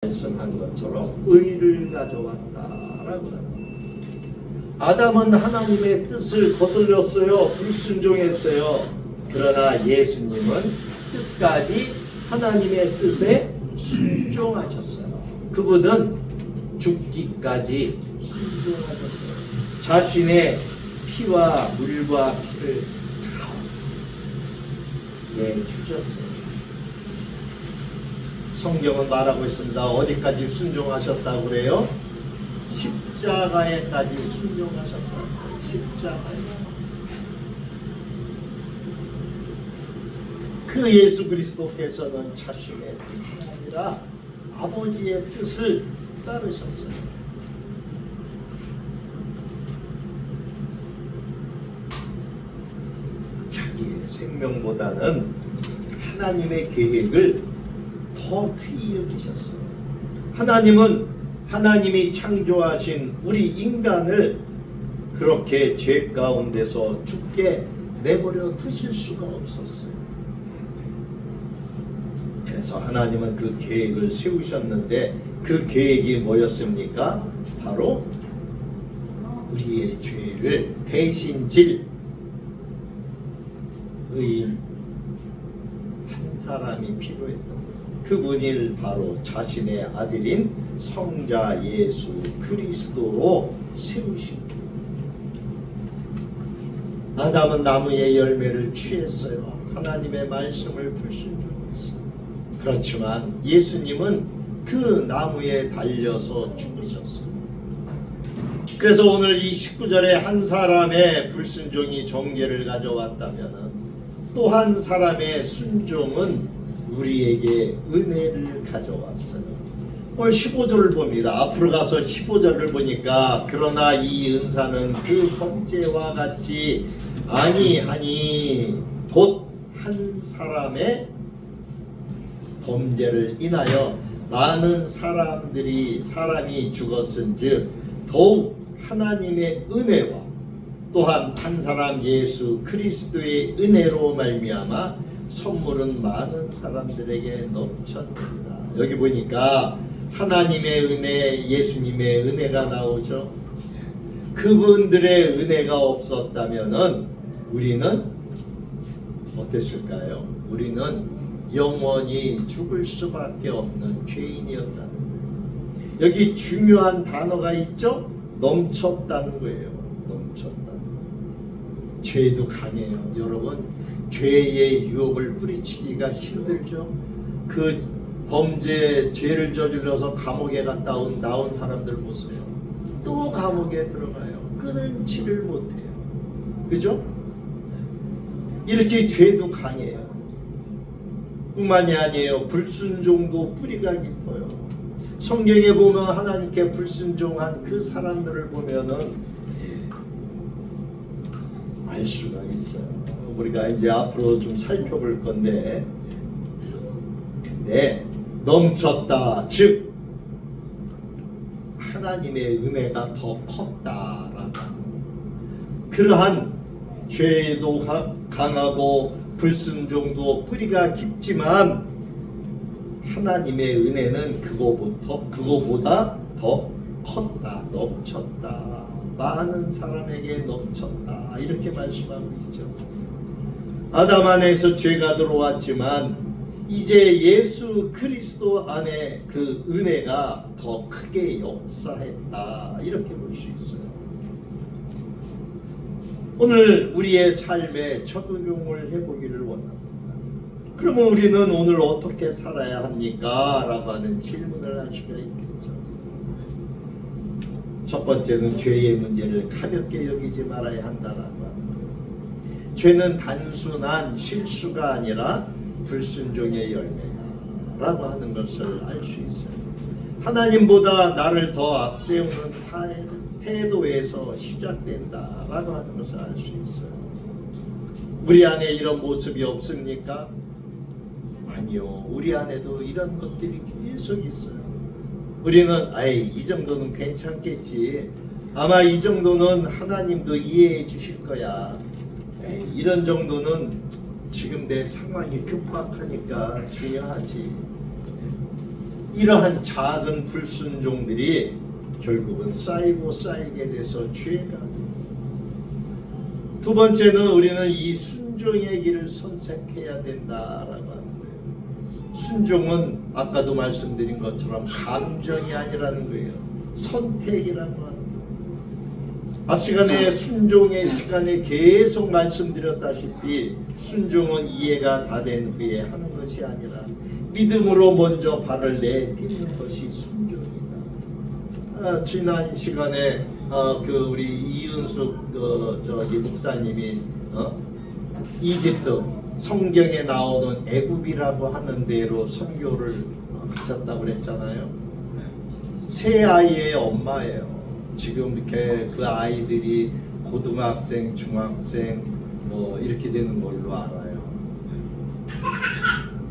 말씀한 것처럼 의를 가져왔다라고 합니다. 아담은 하나님의 뜻을 거슬렸어요. 불순종했어요. 그러나 예수님은 끝까지 하나님의 뜻에 순종하셨어요. 그분은 죽기까지 순종하셨어요. 자신의 피와 물과 피를 다 내주셨어요. 성경은 말하고 있습니다. 어디까지 순종하셨다고 그래요? 십자가에까지 순종하셨다. 십자가에. 그 예수 그리스도께서는 자신의 뜻이 아니라 아버지의 뜻을 따르셨어요. 자기의 생명보다는 하나님의 계획을 더 귀히 여기셨어요. 하나님은 하나님이 창조하신 우리 인간을 그렇게 죄 가운데서 죽게 내버려 두실 수가 없었어요. 그래서 하나님은 그 계획을 세우셨는데 그 계획이 뭐였습니까? 바로 우리의 죄를 대신 질 의인 한 사람이 필요했던 거예요. 그분이 바로 자신의 아들인 성자 예수 그리스도로 세우신 거예요. 아담은 나무의 열매를 취했어요. 하나님의 말씀을 불순종했어요. 그렇지만 예수님은 그 나무에 달려서 죽으셨어요. 그래서 오늘 이 19절에 한 사람의 불순종이 정죄를 가져왔다면 또 한 사람의 순종은 우리에게 은혜를 가져왔어요. 오늘 15절을 봅니다. 앞으로 가서 15절을 보니까 그러나 이 은사는 그 번제와 같지 아니하니 곧 한 사람의 범죄를 인하여 많은 사람이 죽었은즉 더욱 하나님의 은혜와 또한 한 사람 예수 그리스도의 은혜로 말미암아 선물은 많은 사람들에게 넘쳤습니다. 여기 보니까 하나님의 은혜, 예수님의 은혜가 나오죠. 그분들의 은혜가 없었다면은 우리는 어땠을까요? 우리는 영원히 죽을 수밖에 없는 죄인이었다는 거예요. 여기 중요한 단어가 있죠? 넘쳤다는 거예요. 넘쳤다는 거예요. 죄도 강해요. 여러분, 죄의 유혹을 뿌리치기가 힘들죠. 그 죄를 저질러서 감옥에 갔다 나온 사람들 보세요. 또 감옥에 들어가요. 끊지를 못해요. 그죠? 이렇게 죄도 강해요. 뿐만이 아니에요. 불순종도 뿌리가 깊어요. 성경에 보면 하나님께 불순종한 그 사람들을 보면은 알 수가 있어요. 우리가 이제 앞으로 좀 살펴볼 건데, 근데 넘쳤다, 즉 하나님의 은혜가 더 컸다라는 그러한 죄도 강하고 불순종도 뿌리가 깊지만 하나님의 은혜는 그거보다 더 컸다, 넘쳤다, 많은 사람에게 넘쳤다, 이렇게 말씀하고 있죠. 아담 안에서 죄가 들어왔지만 이제 예수 그리스도 안에 그 은혜가 더 크게 역사했다, 이렇게 볼 수 있어요. 오늘 우리의 삶에 적용을 해보기를 원합니다. 그러면 우리는 오늘 어떻게 살아야 합니까? 라고 하는 질문을 할 수가 있겠죠. 첫 번째는 죄의 문제를 가볍게 여기지 말아야 한다라고 합니다. 죄는 단순한 실수가 아니라 불순종의 열매라고 하는 것을 알 수 있어요. 하나님보다 나를 더 앞세우는 태도에서 시작된다라고 하는 것을 알 수 있어요. 우리 안에 이런 모습이 없습니까? 아니요. 우리 안에도 이런 것들이 계속 있어요. 우리는 이 정도는 괜찮겠지. 아마 이 정도는 하나님도 이해해 주실 거야. 이런 정도는 지금 내 상황이 급박하니까 중요하지. 이러한 작은 불순종들이 결국은 쌓이고 쌓이게 돼서 죄가 돼요. 두 번째는 우리는 이 순종의 길을 선택해야 된다라고 하는 거예요. 순종은 아까도 말씀드린 것처럼 감정이 아니라는 거예요. 선택이라고 하는 거예요. 앞 시간에 순종의 시간에 계속 말씀드렸다시피 순종은 이해가 다 된 후에 하는 것이 아니라 믿음으로 먼저 발을 내딛는 것이 순종이다. 지난 시간에 우리 이은숙 저기 목사님이 이집트 성경에 나오는 애굽이라고 하는 데로 선교를 하셨다고 그랬잖아요. 세 아이의 엄마예요. 지금 이렇게 그 아이들이 고등학생, 중학생 뭐 이렇게 되는 걸로 알아요.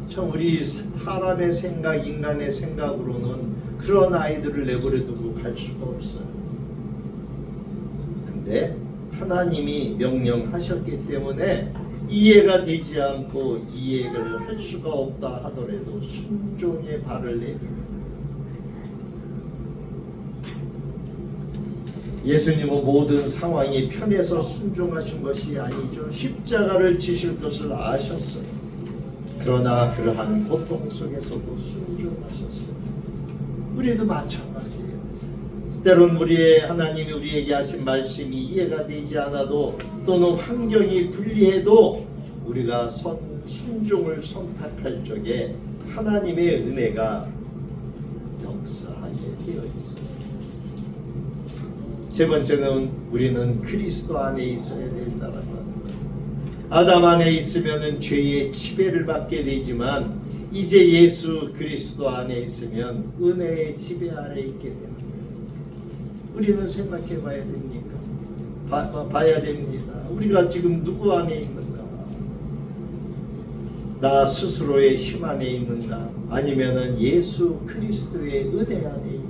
참 우리 사람의 생각, 인간의 생각으로는 그런 아이들을 내버려 두고 갈 수가 없어요. 근데 하나님이 명령하셨기 때문에 이해가 되지 않고 이해를 할 수가 없다 하더라도 순종의 발을 내딛는 예수님은 모든 상황이 편해서 순종하신 것이 아니죠. 십자가를 지실 것을 아셨어요. 그러나 그러한 고통 속에서도 순종하셨어요. 우리도 마찬가지예요. 때론 우리의 하나님이 우리에게 하신 말씀이 이해가 되지 않아도 또는 환경이 불리해도 우리가 순종을 선택할 적에 하나님의 은혜가 역사하게 되어 있어요. 세 번째는 우리는 그리스도 안에 있어야 된다는 것. 아담 안에 있으면 죄의 지배를 받게 되지만 이제 예수 그리스도 안에 있으면 은혜의 지배 아래 있게 되는 거예요. 우리는 생각해 봐야 됩니까? 봐야 됩니다. 우리가 지금 누구 안에 있는가? 나 스스로의 힘 안에 있는가? 아니면은 예수 그리스도의 은혜 안에 있는가?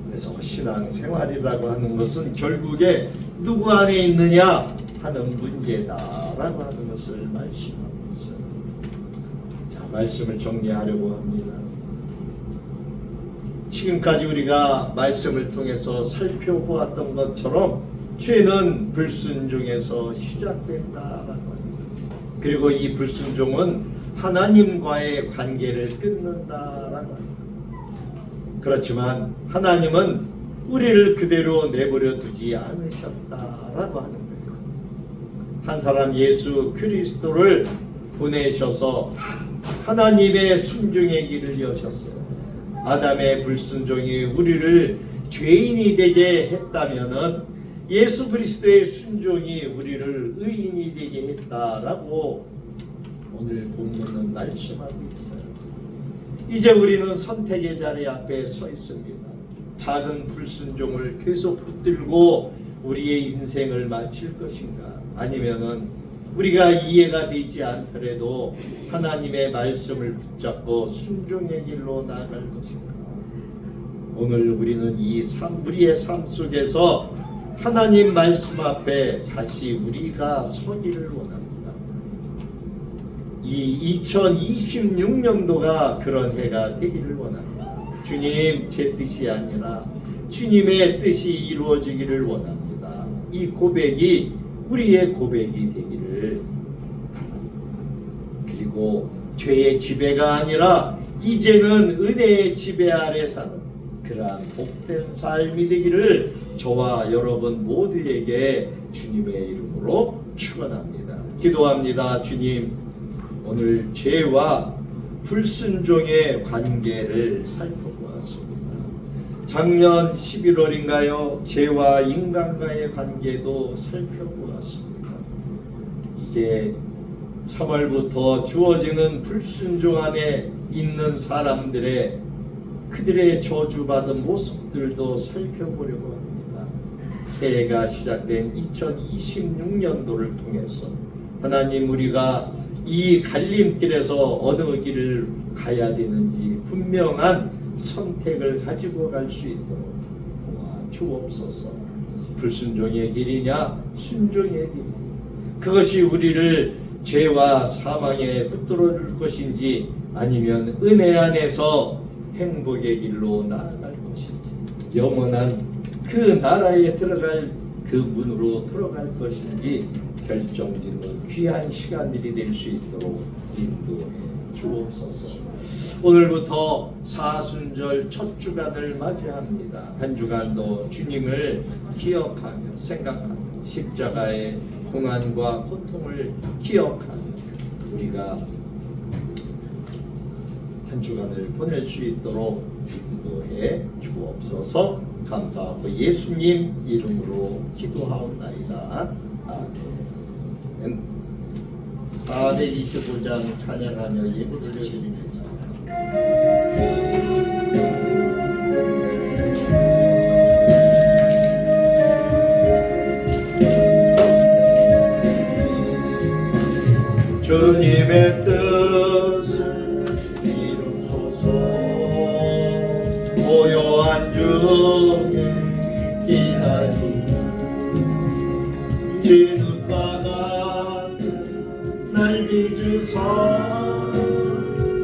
그래서 신앙생활이라고 하는 것은 결국에 누구 안에 있느냐 하는 문제다라고 하는 것을 말씀하고 있어요. 자, 말씀을 정리하려고 합니다. 지금까지 우리가 말씀을 통해서 살펴보았던 것처럼 죄는 불순종에서 시작된다라고 합니다. 그리고 이 불순종은 하나님과의 관계를 끊는다라고 합니다. 그렇지만 하나님은 우리를 그대로 내버려 두지 않으셨다라고 하는 거예요. 한 사람 예수 그리스도를 보내셔서 하나님의 순종의 길을 여셨어요. 아담의 불순종이 우리를 죄인이 되게 했다면은 예수 그리스도의 순종이 우리를 의인이 되게 했다라고 오늘 본문은 말씀하고 있어요. 이제 우리는 선택의 자리 앞에 서 있습니다. 작은 불순종을 계속 붙들고 우리의 인생을 마칠 것인가? 아니면은 우리가 이해가 되지 않더라도 하나님의 말씀을 붙잡고 순종의 길로 나아갈 것인가? 오늘 우리는 우리의 삶 속에서 하나님 말씀 앞에 다시 우리가 서기를 원합니다. 이 2026년도가 그런 해가 되기를 원합니다. 주님, 제 뜻이 아니라 주님의 뜻이 이루어지기를 원합니다. 이 고백이 우리의 고백이 되기를 바랍니다. 그리고 죄의 지배가 아니라 이제는 은혜의 지배 아래 사는 그러한 복된 삶이 되기를 저와 여러분 모두에게 주님의 이름으로 축원합니다. 기도합니다. 주님, 오늘 죄와 불순종의 관계를 살펴보았습니다. 작년 11월인가요? 죄와 인간과의 관계도 살펴보았습니다. 이제 3월부터 주어지는 불순종 안에 있는 사람들의 그들의 저주받은 모습들도 살펴보려고 합니다. 새해가 시작된 2026년도를 통해서 하나님, 우리가 이 갈림길에서 어느 길을 가야 되는지 분명한 선택을 가지고 갈 수 있도록 도와주옵소서. 불순종의 길이냐 순종의 길이냐, 그것이 우리를 죄와 사망에 붙들어 줄 것인지 아니면 은혜 안에서 행복의 길로 나아갈 것인지, 영원한 그 나라에 들어갈 그 문으로 들어갈 것인지 결정짓는 귀한 시간들이 될 수 있도록 인도해 주옵소서. 오늘부터 사순절 첫 주간을 맞이합니다. 한 주간도 주님을 기억하며 생각하며 십자가의 고난과 고통을 기억하며 우리가 한 주간을 보낼 수 있도록 인도해 주옵소서. 감사하고 예수님 이름으로 기도하옵나이다. 아멘. 425장 찬양하며 예배 드려드립니다. 주님의 뜻을 이루소서. 고요한 중에 기다리는 진흙과 같은 날 빚으사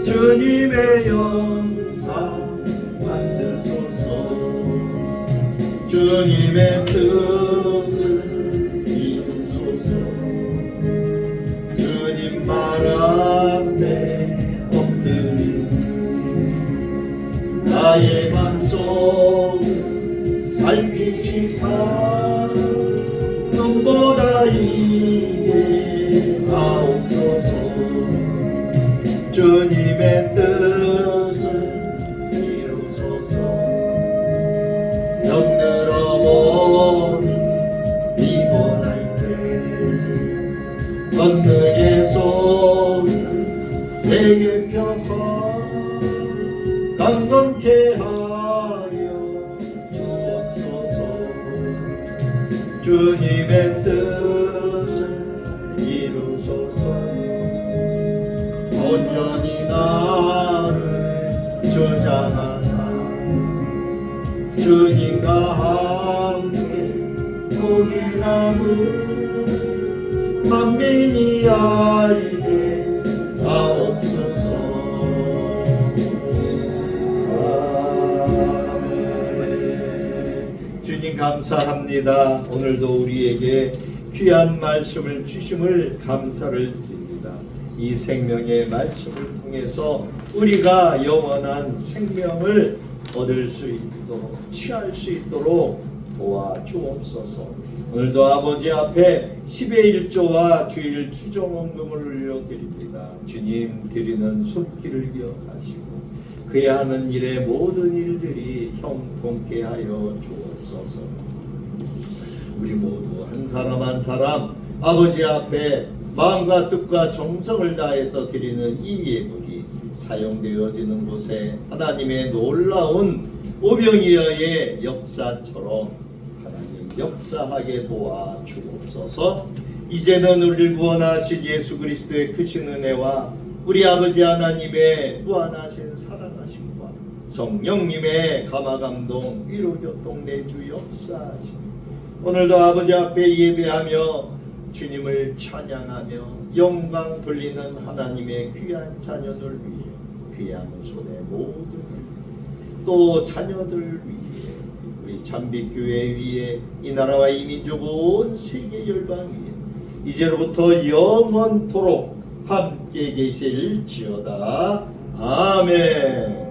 주님의 영상 만드소서. 주님의 뜻을 이루소서. 주님 말 앞에 엎드리는 나의 맘속을 살피시사 눈보다 이게 하옵소서. 주님의 뜻을 이루소서. 병들어버린 피곤할 때 건능의 손을 내게 펴서 강건케 하여 주옵소서. 주님의 뜻을 이루소서. 온전히 나를 주장하사 주님과 함께 복이나무 만민이 알게 하옵소서. 아멘. 주님 감사합니다. 오늘도 우리에게 귀한 말씀을 주심을 감사를 드립니다. 이 생명의 말씀을 통해서 우리가 영원한 생명을 얻을 수 있도록 취할 수 있도록 도와주옵소서. 오늘도 아버지 앞에 10의 1조와 주일 추정원금을 올려드립니다. 주님 드리는 손길을 기억하시고 그의 하는 일의 모든 일들이 형통케 하여 주옵소서. 우리 모두 한 사람 한 사람 아버지 앞에 마음과 뜻과 정성을 다해서 드리는 이 예물이 사용되어지는 곳에 하나님의 놀라운 오병이어의 역사처럼 하나님 역사하게 도와 주옵소서. 이제는 우리를 구원하신 예수 그리스도의 크신 은혜와 우리 아버지 하나님의 무한하신 사랑하심과 성령님의 감화감동 위로교통 내주 역사하심 오늘도 아버지 앞에 예배하며 주님을 찬양하며 영광 돌리는 하나님의 귀한 자녀들 위해 귀한 손의 모든 또 자녀들 위해 우리 잠빛교회 위에 이 나라와 이 민족 온 세계 열방 위에 이제로부터 영원토록 함께 계실지어다. 아멘.